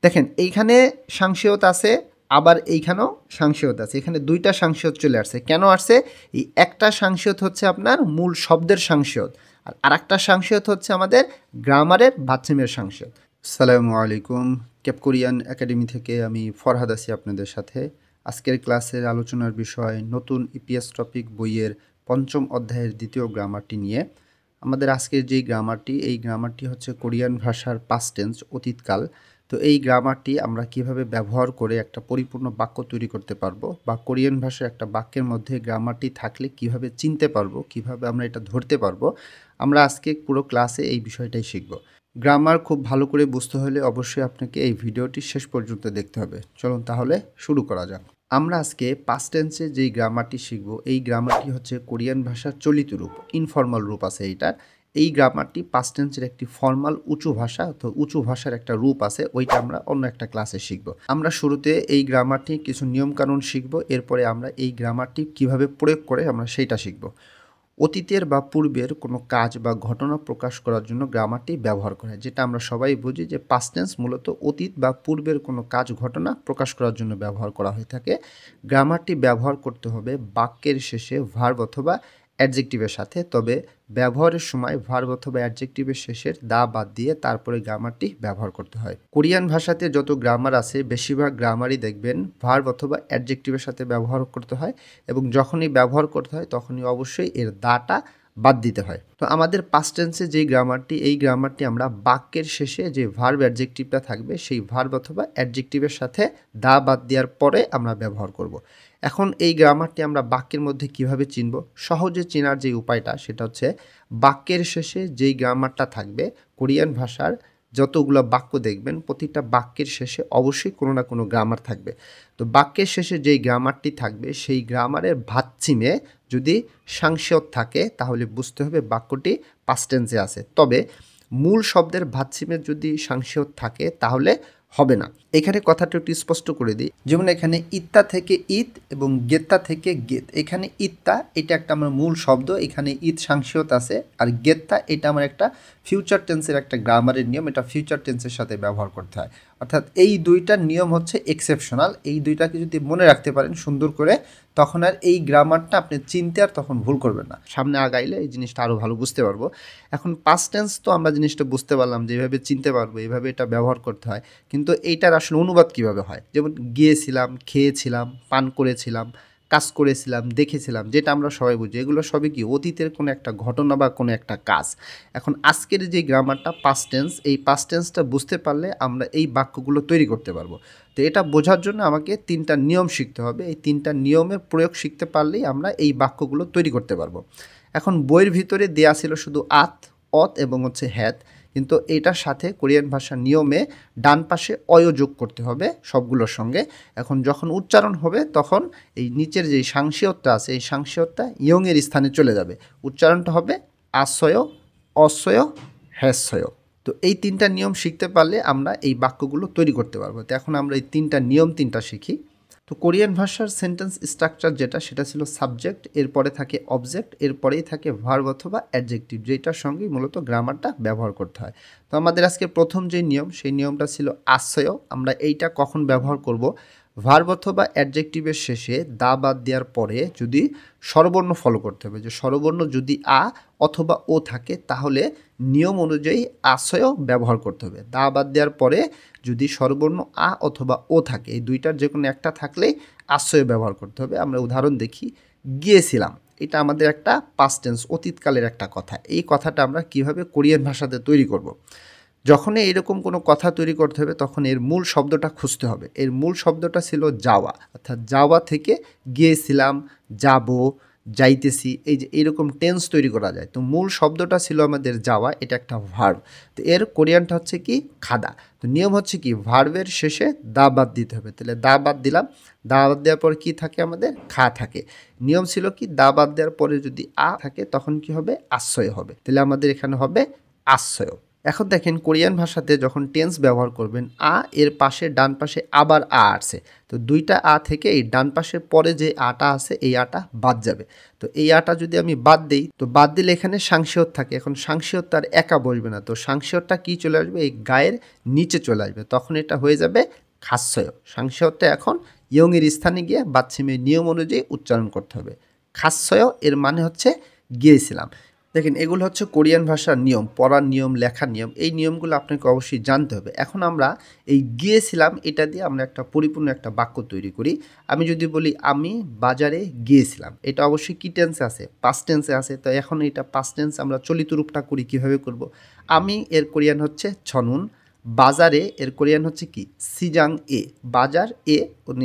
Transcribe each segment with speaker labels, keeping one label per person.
Speaker 1: দেখেন এইখানে সাংশিয়ত আছে, আবার এইখানেও সাংশিয়ত আছে। এখানে দুইটা সাংশিয়ত চলে আসছে। কেন আসছে? এই একটা সাংশিয়ত হচ্ছে আপনার মূল শব্দের সাংশিয়ত, আর আরেকটা সাংশিয়ত হচ্ছে আমাদের গ্রামারের বাচ্চামের সাংশিয়ত। আসসালামু আলাইকুম, ক্যাপ কোরিয়ান একাডেমি থেকে আমি ফরহাদ আছি আপনাদের সাথে। আজকের ক্লাসের আলোচনার বিষয় নতুন ইপিএস টপিক বইয়ের পঞ্চম অধ্যায়ের দ্বিতীয় গ্রামারটি নিয়ে। আমাদের আজকের যেই গ্রামারটি, এই গ্রামারটি হচ্ছে কোরিয়ান ভাষার পাস্ট টেন্স, অতীতকাল। তো এই গ্রামারটি আমরা কিভাবে ব্যবহার করে একটা পরিপূর্ণ বাক্য তৈরি করতে পারবো, বা কোরিয়ান ভাষার একটা বাক্যের মধ্যে গ্রামারটি থাকলে কিভাবে চিনতে পারবো, কিভাবে আমরা এটা ধরতে পারবো, আমরা আজকে পুরো ক্লাসে এই বিষয়টাই শিখব। গ্রামার খুব ভালো করে বুঝতে হলে অবশ্যই আপনাকে এই ভিডিওটি শেষ পর্যন্ত দেখতে হবে। চলুন তাহলে শুরু করা যাক। আমরা আজকে পাস্ট টেন্সে যেই গ্রামারটি শিখব, এই গ্রামারটি হচ্ছে কোরিয়ান ভাষার চলিত রূপ, ইনফর্মাল রূপ আছে এইটার। এই গ্রামারটি পাস্ট টেন্সের একটি ফর্মাল উঁচু ভাষা, তো উঁচু ভাষার একটা রূপ আছে, ওইটা আমরা অন্য একটা ক্লাসে শিখব। আমরা শুরুতে এই গ্রামারটি কিছু নিয়মকানুন শিখব, এরপরে আমরা এই গ্রামারটি কিভাবে প্রয়োগ করে আমরা সেইটা শিখব। অতীতের বা পূর্বের কোনো কাজ বা ঘটনা প্রকাশ করার জন্য গ্রামারটি ব্যবহার করা হয়, যেটা আমরা সবাই বুঝি যে পাস্ট টেন্স মূলত অতীত বা পূর্বের কোনো কাজ ঘটনা প্রকাশ করার জন্য ব্যবহার করা হয়ে থাকে। গ্রামারটি ব্যবহার করতে হবে বাক্যের শেষে ভার্ব অথবা অ্যাডজেক্টিভের সাথে, তবে ব্যবহারের সময় ভার্ব অথবা অ্যাডজেক্টিভের শেষের দা বাদ দিয়ে তারপরে গ্রামারটি ব্যবহার করতে হয়। কোরিয়ান ভাষাতে যত গ্রামার আছে বেশিরভাগ গ্রামারই দেখবেন ভার্ব অথবা অ্যাডজেক্টিভের সাথে ব্যবহার করতে হয়, এবং যখনই ব্যবহার করতে হয় তখনই অবশ্যই এর দাটা বাদ দিতে হয়। তো আমাদের পাস্ট টেন্সে যেই গ্রামারটি, এই গ্রামারটি আমরা বাক্যের শেষে যে ভার্ব অ্যাডজেক্টিভটা থাকবে সেই ভার্ব অথবা অ্যাডজেক্টিভের সাথে দা বাদ দেওয়ার পরে আমরা ব্যবহার করব। এখন এই গ্রামারটি আমরা বাক্যের মধ্যে কিভাবে চিনব? সহজে চেনার যে উপায়টা সেটা হচ্ছে বাক্যের শেষে যেই গ্রামারটা থাকবে, কোরিয়ান ভাষার যতগুলো বাক্য দেখবেন প্রতিটা বাক্যের শেষে অবশ্যই কোনো না কোনো গ্রামার থাকবে। তো বাক্যের শেষে যেই গ্রামারটি থাকবে সেই গ্রামারের ভাচ্চিমে যদি সাংশিয়ত থাকে তাহলে বুঝতে হবে বাক্যটি পাস্ট টেন্সে আছে। তবে মূল শব্দের ভাচ্চিমে যদি সাংশিয়ত থাকে তাহলে হবে না। এখানে কথাটা একটু স্পষ্ট করে দিই, যেমন এখানে ইত্তা থেকে ইত এবং গেত্তা থেকে গেত। এখানে ইত্তা এটা একটা আমার মূল শব্দ, এখানে ইত সাংশিয়ত আছে, আর গেত্তা এটা আমার একটা ফিউচার টেন্সের একটা গ্রামারের নিয়ম, এটা ফিউচার টেন্সের সাথে ব্যবহার করতে হয়। অর্থাৎ এই দুইটার নিয়ম হচ্ছে এক্সেপশনাল। এই দুইটাকে যদি মনে রাখতে পারেন সুন্দর করে, তখন আর এই গ্রামারটা আপনি চিনতে আর তখন ভুল করবেন না। সামনে আগাইলে এই জিনিসটা আরও ভালো বুঝতে পারবো। এখন পাস্ট টেন্স তো আমরা জিনিসটা বুঝতে পারলাম যে এইভাবে চিনতে পারবো, এইভাবে এটা ব্যবহার করতে হয়, কিন্তু এইটার আসলে অনুবাদ কিভাবে হয়? যেমন গিয়েছিলাম, খেয়েছিলাম, পান করেছিলাম, কাজ করেছিলাম, দেখেছিলাম, যেটা আমরা সবাই বুঝি, এগুলো সবই কি অতীতের কোনো একটা ঘটনা বা কোনো একটা কাজ। এখন আজকের যে গ্রামারটা পাস্ট টেন্স, এই পাস্ট টেন্সটা বুঝতে পারলে আমরা এই বাক্যগুলো তৈরি করতে পারবো। তো এটা বোঝার জন্য আমাকে তিনটা নিয়ম শিখতে হবে। এই তিনটা নিয়মের প্রয়োগ শিখতে পারলেই আমরা এই বাক্যগুলো তৈরি করতে পারবো। এখন বইয়ের ভিতরে দেয়া ছিল শুধু আত, অত এবং হচ্ছে হ্যাত, কিন্তু এটার সাথে কোরিয়ান ভাষার নিয়মে ডান পাশে অয় যোগ করতে হবে সবগুলোর সঙ্গে। এখন যখন উচ্চারণ হবে তখন এই নিচের যে সাংশিয়তটা আছে এই সাংশিয়তটা ইয়ংয়ের স্থানে চলে যাবে, উচ্চারণটা হবে আশ্রয়, অশ্রয়, হ্যাশ্রয়। তো এই তিনটা নিয়ম শিখতে পারলে আমরা এই বাক্যগুলো তৈরি করতে পারবো। তো এখন আমরা এই তিনটা নিয়ম শিখি। তো কোরিয়ান ভাষার সেন্টেন্স স্ট্রাকচার যেটা, সেটা ছিল সাবজেক্ট, এরপরে থাকে অবজেক্ট, এরপরেই থাকে ভার্ব অথবা অ্যাডজেক্টিভ, যেটার সঙ্গেই মূলত গ্রামারটা ব্যবহার করতে হয়। তো আমাদের আজকে প্রথম যে নিয়ম, সেই নিয়মটা ছিল আশ্রয়। আমরা এইটা কখন ব্যবহার করব? ভার্ব অথবা অ্যাডজেক্টিভের শেষে দা বাদ দেওয়ার পরে যদি স্বরবর্ণ ফলো করতে হবে, যে স্বরবর্ণ যদি আ অথবা ও থাকে তাহলে নিয়ম অনুযায়ী আশ্রয় ব্যবহার করতে হবে। দা বাদ দেওয়ার পরে যদি স্বরবর্ণ আ অথবা ও থাকে, এই দুইটার যে কোনো একটা থাকলেই আশ্রয় ব্যবহার করতে হবে। আমরা উদাহরণ দেখি, গিয়েছিলাম, এটা আমাদের একটা পাস্ট টেন্স, অতীতকালের একটা কথা। এই কথাটা আমরা কিভাবে কোরিয়ান ভাষাতে তৈরি করব? যখনই এরকম কোনো কথা তৈরি করতে হবে তখন এর মূল শব্দটা খুঁজতে হবে। এর মূল শব্দটা ছিল যাওয়া, অর্থাৎ যাওয়া থেকে গিয়েছিলাম, যাব, যাইতেছি, এই যে এইরকম টেন্স তৈরি করা যায়। তো মূল শব্দটা ছিল আমাদের যাওয়া, এটা একটা ভার্ব। তো এর কোরিয়ানটা হচ্ছে কি খাদা। তো নিয়ম হচ্ছে কি ভার্বের শেষে দা বাদ দিতে হবে। তাহলে দা বাদ দিলাম, দা বাদ দেওয়ার পরে কী থাকে আমাদের? খা থাকে। নিয়ম ছিল কি দা বাদ দেওয়ার পরে যদি আ থাকে তখন কি হবে? আশ্রয় হবে। তাহলে আমাদের এখানে হবে আশ্রয়। এখন দেখেন কোরিয়ান ভাষাতে যখন টেন্স ব্যবহার করবেন এর পাশে ডান পাশে আবার আসছে, তো দুইটা থেকে এই ডান পাশের পরে যে আটা আছে এই আটা বাদ যাবে। তো এই আটা যদি আমি বাদ দিই, তো বাদ দিলে এখানে সাংশিয়ত থাকে। এখন সাংশিয়ত তার একা বসবে না, তো সাংশিয়তটা কি চলে আসবে, এই গায়ের নিচে চলে আসবে, তখন এটা হয়ে যাবে খাস্যয়। সাংশিয়তটা এখন ইয়ংয়ের স্থানে গিয়ে বাচ্চিমের নিয়ম অনুযায়ী উচ্চারণ করতে হবে। খাস্যয় এর মানে হচ্ছে গিয়েছিলাম। দেখেন এগুলো হচ্ছে কোরিয়ান ভাষার নিয়ম, পড়ার নিয়ম, লেখার নিয়ম। এই নিয়মগুলো আপনাকে অবশ্যই জানতে হবে। এখন আমরা এই গিয়েছিলাম এটা দিয়ে আমরা একটা পরিপূর্ণ একটা বাক্য তৈরি করি। আমি যদি বলি আমি বাজারে গিয়েছিলাম, এটা অবশ্যই কি টেন্সে আছে, পাস্ট টেন্সে আছে। তো এখন এটা পাস্ট টেন্স আমরা চলিত রূপটা করি, কীভাবে করব। আমি এর কোরিয়ান হচ্ছে ছনুন, বাজারে এর কোরিয়ান হচ্ছে কি সিজাং এ। বাজার এ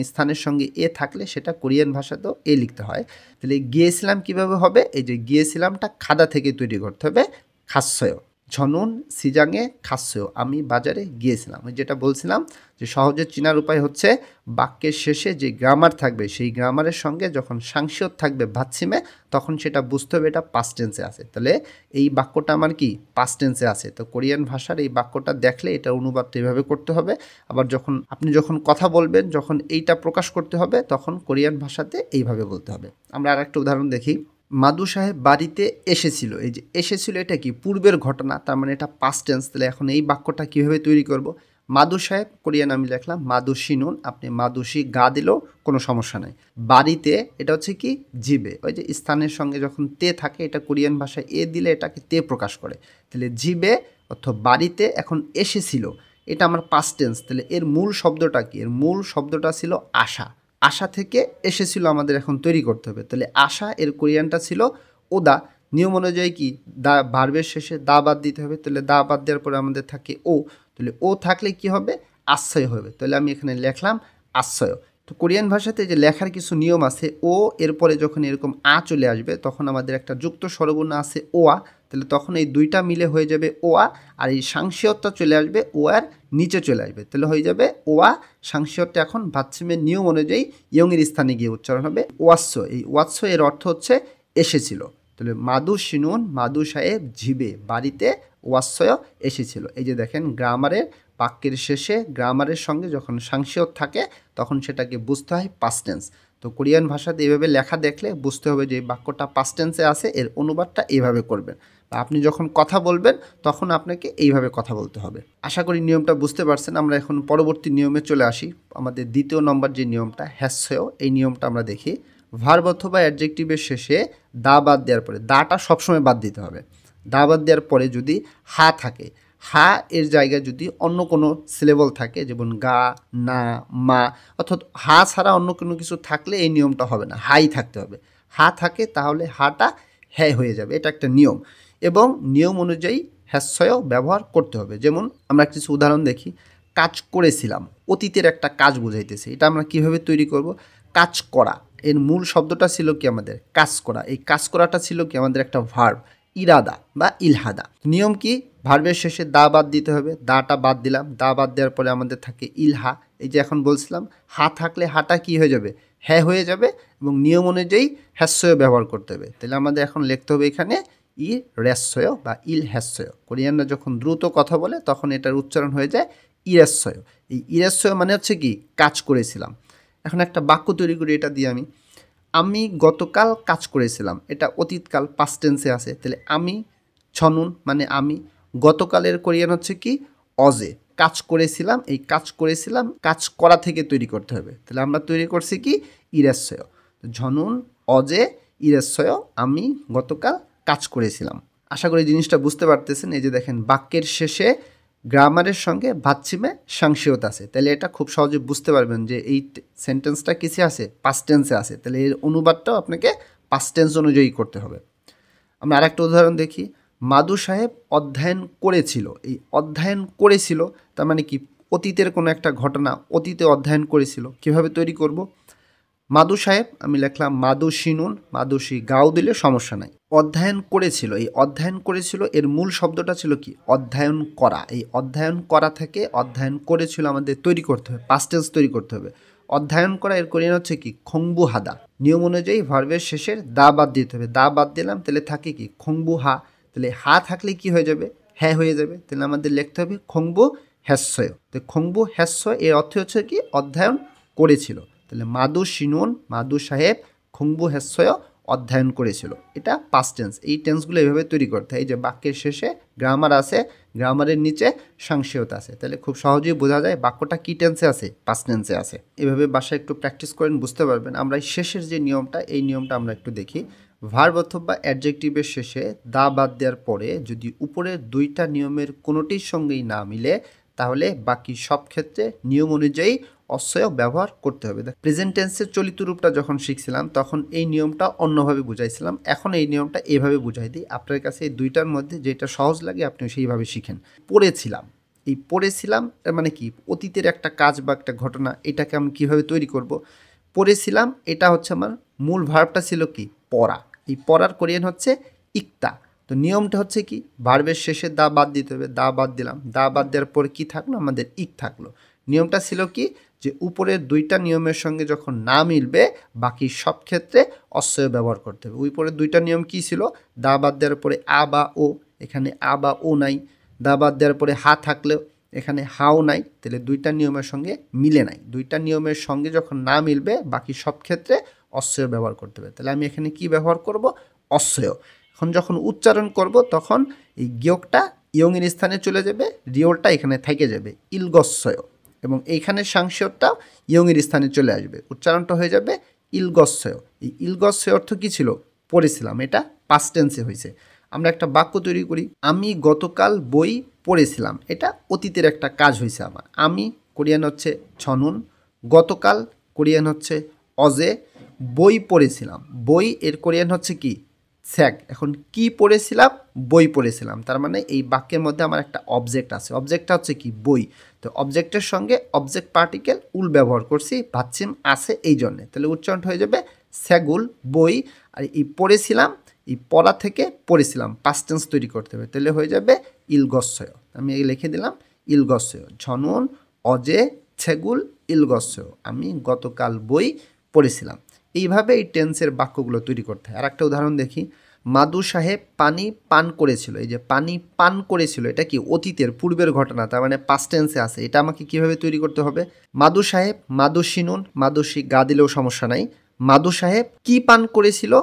Speaker 1: স্থানের সঙ্গে এ থাকলে সেটা কোরিয়ান ভাষাতেও এ লিখতে হয়। তাহলে গিয়েছিলাম কিভাবে হবে, এই যে গিয়েছিলামটা খাদা থেকে তৈরি করতে হবে খাস্যয়। ঝনুন সিজাংয়ে খাস্যয়, আমি বাজারে গিয়েছিলাম। যেটা বলছিলাম যে সহজে চেনার উপায় হচ্ছে বাক্যের শেষে যে গ্রামার থাকবে সেই গ্রামারের সঙ্গে যখন সাংশিয়ত থাকবে ভাচ্ছিমে, তখন সেটা বুঝতে হবে এটা পাস্ট টেন্সে আছে। তাহলে এই বাক্যটা আমার কি পাস্ট টেন্সে আছে। তো কোরিয়ান ভাষার এই বাক্যটা দেখলে এটা অনুবাদটা এভাবে করতে হবে। আবার আপনি যখন কথা বলবেন, যখন এইটা প্রকাশ করতে হবে, তখন কোরিয়ান ভাষাতে এইভাবে বলতে হবে। আমরা আর একটা উদাহরণ দেখি। মাদু সাহেব বাড়িতে এসেছিল, এই যে এসেছিল এটা কি পূর্বের ঘটনা, তার মানে এটা পাস্ট টেন্স। তাহলে এখন এই বাক্যটা কীভাবে তৈরি করব, মাদু সাহেব কোরিয়ান আমি লিখলাম মাদুশি নুন, আপনি মাদুশি গা দিলেও কোনো সমস্যা নাই। বাড়িতে এটা হচ্ছে কি জিবে, ওই যে স্থানের সঙ্গে যখন তে থাকে এটা কোরিয়ান ভাষায় এ দিলে এটাকে তে প্রকাশ করে। তাহলে জিবে অথবা বাড়িতে এখন এসেছিল, এটা আমার পাস্ট টেন্স। তাহলে এর মূল শব্দটা কি, এর মূল শব্দটা ছিল আশা। আশা থেকে এসেছিল আমাদের এখন তৈরি করতে হবে। তাহলে আশা এর কোরিয়ানটা ছিল ওদা। নিয়ম অনুযায়ী কি ভার্বের শেষে দা বাদ দিতে হবে। তাহলে দা বাদ দেওয়ার পরে আমাদের থাকে ও, তাহলে ও থাকলে কি হবে আশ্রয় হবে। তাহলে আমি এখানে লিখলাম আশ্রয়। তো কোরিয়ান ভাষাতে যে লেখার কিছু নিয়ম আছে, ও এরপরে যখন এরকম চলে আসবে তখন আমাদের একটা যুক্ত স্বরবর্ণ আছে ওয়া, তাহলে তখন এই দুইটা মিলে হয়ে যাবে ওয়া, আর এই সাংশিয়তটা চলে আসবে ওয়ার নিচে চলে আসবে। তাহলে হয়ে যাবে ওয়া সাংশিয়তটা এখন ভাচ্ছিমের নিয়ম অনুযায়ী ইয়ংয়ের স্থানে গিয়ে উচ্চারণ হবে ওয়াৎস। এই ওয়াৎস এর অর্থ হচ্ছে এসেছিল। তাহলে মাদু শিনুন মাদু সাহেব ঝিবে বাড়িতে ওয়াৎসয় এসেছিল। এই যে দেখেন গ্রামারের বাক্যের শেষে গ্রামারের সঙ্গে যখন সাংশিয়ত থাকে তখন সেটাকে বুঝতে হয় পাস্ট টেন্স। তো কোরিয়ান ভাষাতে এইভাবে লেখা দেখলে বুঝতে হবে যে বাক্যটা পাস্ট টেন্সে আছে, এর অনুবাদটা এইভাবে করবেন। বা আপনি যখন কথা বলবেন তখন আপনাকে এইভাবে কথা বলতে হবে। আশা করি নিয়মটা বুঝতে পারছেন। আমরা এখন পরবর্তী নিয়মে চলে আসি। আমাদের দ্বিতীয় নম্বর যে নিয়মটা হ্যাস্যয়, এই নিয়মটা আমরা দেখি। ভার্ব অথবা অ্যাডজেক্টিভের শেষে দা বাদ দেওয়ার পরে, দাটা সবসময় বাদ দিতে হবে। দা বাদ দেওয়ার পরে যদি হা থাকে, হা এর জায়গায় যদি অন্য কোনো সিলেবল থাকে, যেমন গা, না, মা, অর্থাৎ হা ছাড়া অন্য কোনো কিছু থাকলে এই নিয়মটা হবে না, হাই থাকতে হবে। হা থাকে তাহলে হাটা হ্যাঁ হয়ে যাবে, এটা একটা নিয়ম। এবং নিয়ম অনুযায়ী হ্যাস্যয় ব্যবহার করতে হবে। যেমন আমরা কিছু উদাহরণ দেখি। কাজ করেছিলাম অতীতের একটা কাজ বোঝাইতেছে, এটা আমরা কিভাবে তৈরি করব, কাজ করা এর মূল শব্দটা ছিল কি আমাদের কাজ করা। এই কাজ করাটা ছিল কি আমাদের একটা ভার্ব ইরাদা বা ইলহাদা। নিয়ম কি, ভার্বের শেষে দা বাদ দিতে হবে, দাটা বাদ দিলাম, দা বাদ দেওয়ার পরে আমাদের থাকে ইলহা। এই যে এখন বলছিলাম হা থাকলে হাটা কি হয়ে যাবে, হ্যাঁ হয়ে যাবে, এবং নিয়ম অনুযায়ী হ্যাস্যয় ব্যবহার করতে হবে। তাহলে আমাদের এখন লিখতে হবে এখানে ই রেস্যয় বা ইল হ্যাস্যয়। কোরিয়ানরা যখন দ্রুত কথা বলে তখন এটার উচ্চারণ হয়ে যায় ইরেস্যয়। এই ইরেস্যয় মানে হচ্ছে কি কাজ করেছিলাম। এখন একটা বাক্য তৈরি করি এটা দিয়ে। আমি গতকাল কাজ করেছিলাম, এটা অতীতকাল পাস্ট টেন্সে আছে। তাহলে আমি ছনুন মানে আমি, গতকালের কোরিয়ান হচ্ছে কি অজে, কাজ করেছিলাম, এই কাজ করেছিলাম কাজ করা থেকে তৈরি করতে হবে। তাহলে আমরা তৈরি করছি কি ইরেস্যয়, ঝনুন অজে ইরেস্যয়, আমি গতকাল কাজ করেছিলাম। আশা করি জিনিসটা বুঝতে পারতেছেন। এই যে দেখেন বাক্যের শেষে গ্রামারের সঙ্গে ভাচ্ছিমে সাংশিয়ত আছে, তাহলে এটা খুব সহজে বুঝতে পারবেন যে এই সেন্টেন্সটা কিসে আছে, পাস্ট টেন্সে আছে। তাহলে এর অনুবাদটাও আপনাকে পাস্ট টেন্স অনুযায়ী করতে হবে। আমরা আরেকটা উদাহরণ দেখি। মাদু সাহেব অধ্যয়ন করেছিল, এই অধ্যয়ন করেছিল তার মানে কি অতীতের কোনো একটা ঘটনা, অতীতে অধ্যয়ন করেছিল। কিভাবে তৈরি করব, মাদু সাহেব আমি লিখলাম মাদুশি নুন মাদুশি গাও দিলে সমস্যা নাই। অধ্যয়ন করেছিল, এই অধ্যয়ন করেছিল এর মূল শব্দটা ছিল কি অধ্যয়ন করা। এই অধ্যয়ন করা থেকে অধ্যয়ন করেছিল আমাদের তৈরি করতে হবে, পাস্ট টেন্স তৈরি করতে হবে। অধ্যয়ন করা এর কোরিয়ান হচ্ছে কি খংবু হাদা। নিয়ম অনুযায়ী ভার্বের শেষের দা বাদ দিতে হবে, দা বাদ দিলাম তাহলে থাকে কি খংবু হা। তাহলে হা থাকলে কি হয়ে যাবে হ্যাঁ হয়ে যাবে, তাহলে আমাদের লিখতে হবে খংবু হ্যাস্যয়। তো খংবু হ্যাস্যয় এর অর্থ হচ্ছে কি অধ্যয়ন করেছিল। তাহলে মাদু শিনুন মাদু সাহেব খংবু হ্যাস্যয় অধ্যয়ন করেছিল, এটা পাস্ট টেন্স। এই টেন্সগুলো এভাবে তৈরি করতে হয়। এই যে বাক্যের শেষে গ্রামার আছে, গ্রামারের নিচে সাংশিকতা আছে, তাহলে খুব সহজেই বোঝা যায় বাক্যটা কী টেন্সে আছে, পাস্ট টেন্সে আছে। এভাবে বাসায় একটু প্র্যাকটিস করেন, বুঝতে পারবেন। আমরা শেষের যে নিয়মটা, এই নিয়মটা আমরা একটু দেখি। ভার্ব অথবা অ্যাডজেক্টিভের শেষে দা বাদ দেওয়ার পরে যদি উপরের দুইটা নিয়মের কোনোটির সঙ্গেই না মিলে, তাহলে বাকি সব ক্ষেত্রে নিয়ম অনুযায়ী অস্বয় ব্যবহার করতে হবে। প্রেজেন্ট টেন্সের চলিত রূপটা যখন শিখছিলাম তখন এই নিয়মটা অন্যভাবে বুঝাইছিলাম, এখন এই নিয়মটা এভাবে বুঝাই দিই। আপনার কাছে এই দুইটার মধ্যে যেটা সহজ লাগে আপনি সেইভাবে শিখেন। পড়েছিলাম, এই পড়েছিলাম এর মানে কি অতীতের একটা কাজ বা একটা ঘটনা, এটাকে আমি কীভাবে তৈরি করব। পড়েছিলাম এটা হচ্ছে আমার মূল ভার্বটা ছিল কি পড়া, এই পড়ার কোরিয়ান হচ্ছে ইক্তা। তো নিয়মটা হচ্ছে কি ভার্বের শেষে দা বাদ দিতে হবে, দা বাদ দিলাম, দা বাদ দেওয়ার পরে কী থাকলো আমাদের ইক থাকলো। নিয়মটা ছিল কি যে উপরের দুইটা নিয়মের সঙ্গে যখন না মিলবে বাকি সব ক্ষেত্রে অস্বয় ব্যবহার করতে হবে। উপরের দুইটা নিয়ম কি ছিল, দা বাদ দেওয়ার পরে আ বা ও, এখানে আ বা ও নাই। দা বাদ দেওয়ার পরে হা থাকলেও এখানে হাও নাই, তাহলে দুইটা নিয়মের সঙ্গে মিলে নাই। দুইটা নিয়মের সঙ্গে যখন না মিলবে বাকি সব ক্ষেত্রে অস্বয় ব্যবহার করতে হবে। তাহলে আমি এখানে কি ব্যবহার করব, অস্বয়। এখন যখন উচ্চারণ করব তখন এই গিয়কটা ইয়ংয়ের স্থানে চলে যাবে, রিওলটা এখানে থেকে যাবে ইলগস্বয়, এবং এইখানে সাংশয়টা ইয়ংয়ের স্থানে চলে আসবে, উচ্চারণটা হয়ে যাবে ইলগস্বয়। এই ইলগস্বয় অর্থ কী ছিল, পড়েছিলাম, এটা পাস্ট টেন্সে হয়েছে। আমরা একটা বাক্য তৈরি করি, আমি গতকাল বই পড়েছিলাম, এটা অতীতের একটা কাজ হয়েছে আমার। আমি কোরিয়ান হচ্ছে ছনুন, গতকাল কোরিয়ান হচ্ছে অজে, বই পড়েছিলাম, বই এর কোরিয়ান হচ্ছে কি স্যাক। এখন কি পড়েছিলাম, বই পড়েছিলাম, তার মানে এই বাক্যের মধ্যে আমার একটা অবজেক্ট আছে, অবজেক্টটা হচ্ছে কি বই। তো অবজেক্টের সঙ্গে অবজেক্ট পার্টিকেল উল ব্যবহার করছি, ভাচ্ছিম আছে এই জন্যে, তাহলে উচ্চারণটা হয়ে যাবে স্যাগুল বই। আর এই পড়েছিলাম, এই পড়া থেকে পড়েছিলাম পাস্ট টেন্স তৈরি করতে হবে, তাহলে হয়ে যাবে ইলগস্বয়। আমি এই লিখে দিলাম ইলগস্বয়, ঝনুন অজে ছেগুল ইলগস্বয়, আমি গতকাল বই পড়েছিলাম। এইভাবে এই টেন্সের বাক্যগুলো তৈরি করতে হয়। আর একটা উদাহরণ দেখি, মাদু সাহেব পানি পান করেছিল। এই যে পানি পান করেছিল এটা কি অতীতের পূর্বের ঘটনা, তার মানে পাস্ট টেন্সে আছে। এটা আমাকে কিভাবে তৈরি করতে হবে, মাদু সাহেব মাদু শিনুন, মাদুসি গা দিলেও সমস্যা নাই। মাদু সাহেব কি পান করেছিল,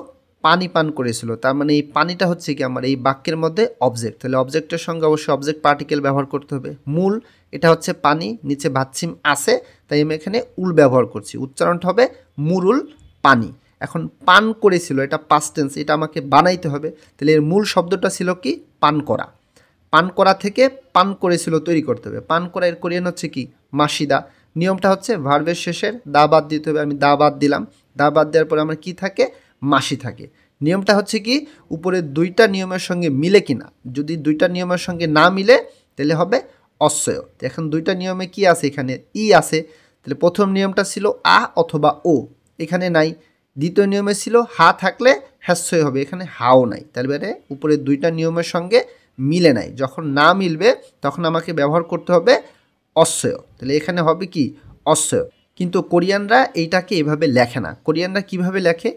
Speaker 1: পানি পান করেছিল, তার মানে এই পানিটা হচ্ছে কি আমার এই বাক্যের মধ্যে অবজেক্ট, তাহলে অবজেক্টের সঙ্গে অবশ্যই অবজেক্ট পার্টিকেল ব্যবহার করতে হবে। মূল এটা হচ্ছে পানি, নিচে ভাচ্ছিম আছে, তাই আমি এখানে উল ব্যবহার করছি, উচ্চারণটা হবে মুরুল পানি। এখন পান করেছিল এটা পাস্ট টেন্স, এটা আমাকে বানাইতে হবে, তাহলে এর মূল শব্দটা ছিল কি পান করা। পান করা থেকে পান করেছিল তৈরি করতে হবে। পান করা এর কোরিয়ান হচ্ছে কি মাসিদা। নিয়মটা হচ্ছে ভার্বের শেষের দা বাদ দিতে হবে, আমি দা বাদ দিলাম, দা বাদ দেওয়ার পরে আমার কি থাকে, মাসি থাকে। নিয়মটা হচ্ছে কি উপরের দুইটা নিয়মের সঙ্গে মিলে কিনা, যদি দুইটা নিয়মের সঙ্গে না মিলে তাহলে হবে অস্বয়। এখন দুইটা নিয়মে কি আছে, এখানে ই আছে, তাহলে প্রথম নিয়মটা ছিল আ অথবা ও, এখানে নাই। দ্বিতীয় নিয়মে ছিল হা থাকলে হ্যাস্যই হবে, এখানে হাও নাই, তাহলে উপরের দুইটা নিয়মের সঙ্গে মিলে নাই। যখন না মিলবে তখন আমাকে ব্যবহার করতে হবে অস্বয়, তাহলে এখানে হবে কি অস্বয়। কিন্তু কোরিয়ানরা এইটাকে এভাবে লেখে না। কোরিয়ানরা কিভাবে লেখে,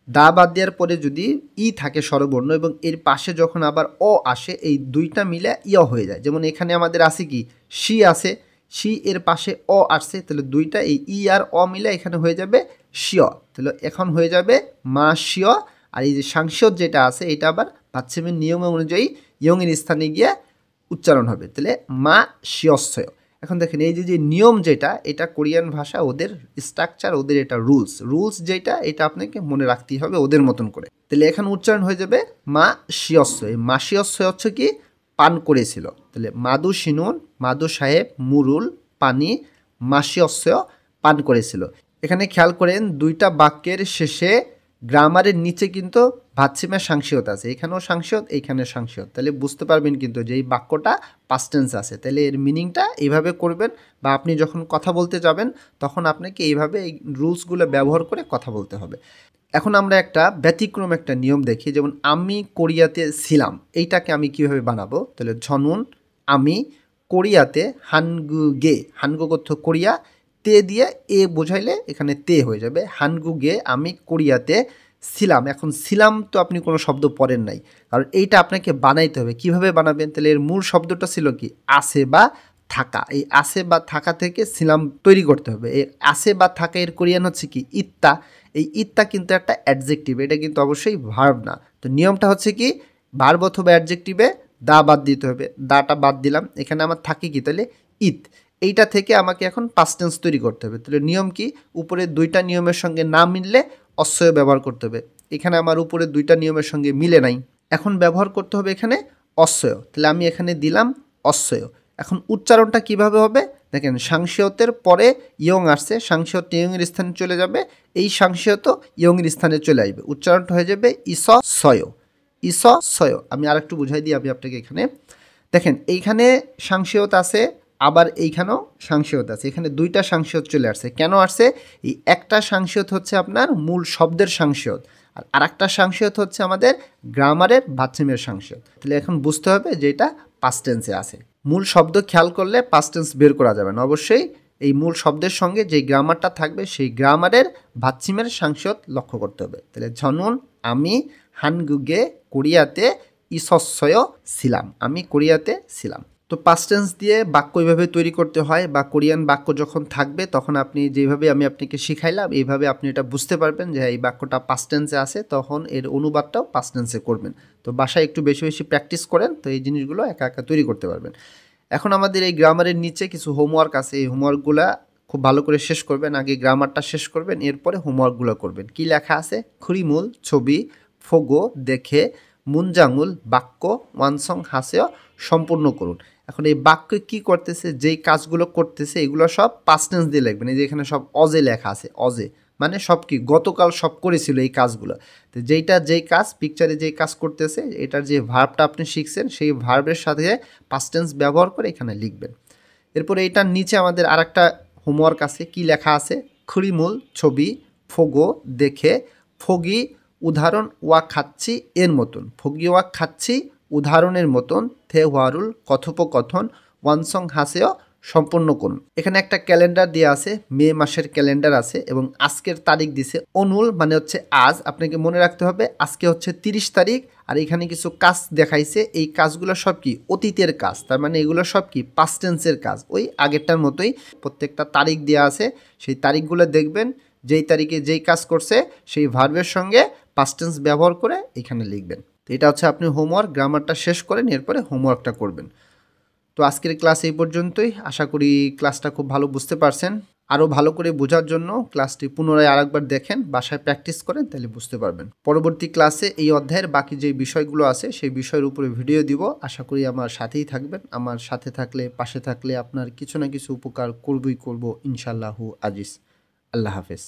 Speaker 1: দা বাদ দেওয়ার পরে যদি ই থাকে স্বরবর্ণ এবং এর পাশে যখন আবার অ আসে, এই দুইটা মিলে ইয় হয়ে যায়। যেমন এখানে আমাদের আছে কি সি আছে, সি এর পাশে অ আসছে, তাহলে দুইটা এই ই আর অ মিলে এখানে হয়ে যাবে শিয়, তাহলে এখন হয়ে যাবে মা শিয়। আর এই যে সাংসদ যেটা আছে এটা আবার পাচ্ছিমের নিয়ম অনুযায়ী ইয়ংয়ের স্থানে গিয়ে উচ্চারণ হবে, তাহলে মা শিয়স্বয়। এখন দেখেন এই যে নিয়ম যেটা, এটা কোরিয়ান ভাষা ওদের স্ট্রাকচার, ওদের এটা রুলস যেটা, এটা আপনাকে মনে রাখতেই হবে ওদের মতন করে। তাহলে এখানে উচ্চারণ হয়ে যাবে মা শিয়স্বয়। মা শিয়স্বয় হচ্ছে কি পান করেছিল, তাহলে মাদু শিনুন মাদু সাহেব মুরুল পানি মাসিয়স্বয় পান করেছিল। এখানে খেয়াল করেন দুইটা বাক্যের শেষে গ্রামারের নিচে কিন্তু ভাচ্ছিমের সাংশিয়ত আছে, এখানেও সাংশিয়ত এইখানে সাংশিয়ত, তাহলে বুঝতে পারবেন কিন্তু যে এই বাক্যটা পাস্ট টেন্স আছে। তাহলে এর মিনিংটা এইভাবে করবেন, বা আপনি যখন কথা বলতে যাবেন তখন আপনাকে এইভাবে এই রুলসগুলো ব্যবহার করে কথা বলতে হবে। এখন আমরা একটা ব্যতিক্রম একটা নিয়ম দেখি, যেমন আমি কোরিয়াতে ছিলাম, এইটাকে আমি কিভাবে বানাবো, তাহলে ঝনুন আমি কোরিয়াতে হানগুগে, হানগু অর্থ কোরিয়া, তে দিয়ে এ বোঝাইলে এখানে তে হয়ে যাবে, হানগুগে আমি কোরিয়াতে ছিলাম, এখন ছিলাম তো আপনি কোনো শব্দ পড়েন নাই, কারণ এইটা আপনাকে বানাইতে হবে। কিভাবে বানাবেন? তাহলে এর মূল শব্দটা ছিল কি? আছে বা থাকা। এই আছে বা থাকা থেকে ছিলাম তৈরি করতে হবে। এই আছে বা থাকা এর কোরিয়ান হচ্ছে কি? ইত্তা। এই ইত্তা কিন্তু একটা অ্যাডজেক্টিভ, এটা কিন্তু অবশ্যই ভার্ব না। তো নিয়মটা হচ্ছে কি? ভার্ব অথবা অ্যাডজেক্টিভে দা বাদ দিতে হবে। দাটা বাদ দিলাম, এখানে আমার থাকে কি? তাহলে ইত। এইটা থেকে আমাকে এখন পাস্ট টেন্স তৈরি করতে হবে। তাহলে নিয়ম কি? উপরে দুইটা নিয়মের সঙ্গে না মিললে অস্বয় ব্যবহার করতে হবে। এখানে আমার উপরে দুইটা নিয়মের সঙ্গে মিলে নাই, এখন ব্যবহার করতে হবে এখানে অস্বয়। তাহলে আমি এখানে দিলাম অস্বয়। এখন উচ্চারণটা কিভাবে হবে? দেখেন, সাংশয়তের পরে ইয়ং আসছে, সাংশয়ত ইয়ংয়ের স্থানে চলে যাবে, এই সাংশয়ত ইয়ংয়ের স্থানে চলে আসবে, উচ্চারণটা হয়ে যাবে ইস সয়। ইস সয়। আমি আরেকটু বুঝাই দিই আমি আপনাকে। এখানে দেখেন, এইখানে সাংশয়ত আছে, আবার এইখানেও সাংশয়ত আছে। এখানে দুইটা সাংশয়ত চলে আসছে। কেন আসছে? এই একটা সাংশয়ত হচ্ছে আপনার মূল শব্দের সাংশয়ত, আর আরেকটা সাংশয়ত হচ্ছে আমাদের গ্রামারের বাথরুমের সাংশয়ত। তাহলে এখন বুঝতে হবে যে এটা পাস্ট টেন্সে আছে। মূল শব্দ খেয়াল করলে পাস্ট টেন্স বের করা যাবে না, অবশ্যই এই মূল শব্দের সঙ্গে যে গ্রামারটা থাকবে সেই গ্রামারের ভাচ্ছিমের সাংশয়ত লক্ষ্য করতে হবে। তাহলে ঝনুন আমি হানগুগে কোরিয়াতে ইসস্বয় ছিলাম, আমি কোরিয়াতে ছিলাম। তো পাস্ট টেন্স দিয়ে বাক্য এইভাবে তৈরি করতে হয়, বা কোরিয়ান বাক্য যখন থাকবে তখন আপনি যেভাবে আমি আপনাকে শিখাইলাম এইভাবে আপনি এটা বুঝতে পারবেন যে এই বাক্যটা পাস্ট টেন্সে আছে, তখন এর অনুবাদটাও পাস্ট টেন্সে করবেন। তো বাসায় একটু বেশি বেশি প্র্যাকটিস করেন, তো এই জিনিসগুলো একা একা তৈরি করতে পারবেন। এখন আমাদের এই গ্রামারের নিচে কিছু হোমওয়ার্ক আছে, এই হোমওয়ার্কগুলো খুব ভালো করে শেষ করবেন। আগে গ্রামারটা শেষ করবেন, এরপরে হোমওয়ার্কগুলো করবেন। কি লেখা আছে? খুরিমূল ছবি, ফোগো দেখে, মুনজাঙুল বাক্য, ওয়ানসং হাসেও সম্পূর্ণ করুন। এখন এই বাক্য কি করতেছে, যেই কাজগুলো করতেছে এগুলো সব পাস্ট টেন্স দিয়ে লিখবেন। এই যে এখানে সব অজে লেখা আছে, অজে মানে সব কি গতকাল সব করেছিল এই কাজগুলো। তো যেইটা যেই কাজ পিকচারে যেই কাজ করতেছে, এটার যে ভার্বটা আপনি শিখছেন সেই ভার্বের সাথে পাস্ট টেন্স ব্যবহার করে এখানে লিখবেন। এরপরে এইটার নিচে আমাদের আরেকটা হোমওয়ার্ক আছে। কি লেখা আছে? খুরিমূল ছবি, ফোগো দেখে, ফগি উদাহরণ ওয়া খাচ্ছি এর মতন, ফগি ওয়া খাচ্ছি উদাহরণের মতন, থে ওয়ারুল কথোপকথন, ওয়ানসং হাসেও সম্পন্ন করুন। এখানে একটা ক্যালেন্ডার দেওয়া আছে, মে মাসের ক্যালেন্ডার আছে এবং আজকের তারিখ দিছে অনুল, মানে হচ্ছে আজ। আপনাকে মনে রাখতে হবে আজকে হচ্ছে 30 তারিখ। আর এখানে কিছু কাজ দেখাইছে, এই কাজগুলো সব কি? অতীতের কাজ, তার মানে এগুলো সব কি? পাস্ট টেন্সের কাজ, ওই আগেরটার মতোই। প্রত্যেকটা তারিখ দেওয়া আছে, সেই তারিখগুলো দেখবেন, যেই তারিখে যেই কাজ করছে সেই ভার্বের সঙ্গে পাস্ট টেন্স ব্যবহার করে এখানে লিখবেন। তো এটা হচ্ছে আপনি হোমওয়ার্ক, গ্রামারটা শেষ করেন এরপরে হোমওয়ার্কটা করবেন। তো আজকের ক্লাস এই পর্যন্তই। আশা করি ক্লাসটা খুব ভালো বুঝতে পারছেন। আরও ভালো করে বোঝার জন্য ক্লাসটি পুনরায় আরেকবার দেখেন, বাসায় প্র্যাকটিস করেন, তাহলে বুঝতে পারবেন। পরবর্তী ক্লাসে এই অধ্যায়ের বাকি যে বিষয়গুলো আছে সেই বিষয়ের উপরে ভিডিও দিব। আশা করি আমার সাথেই থাকবেন। আমার সাথে থাকলে, পাশে থাকলে আপনার কিছু না কিছু উপকার করবই করব ইনশাআল্লাহু আজিজ। আল্লাহ হাফেজ।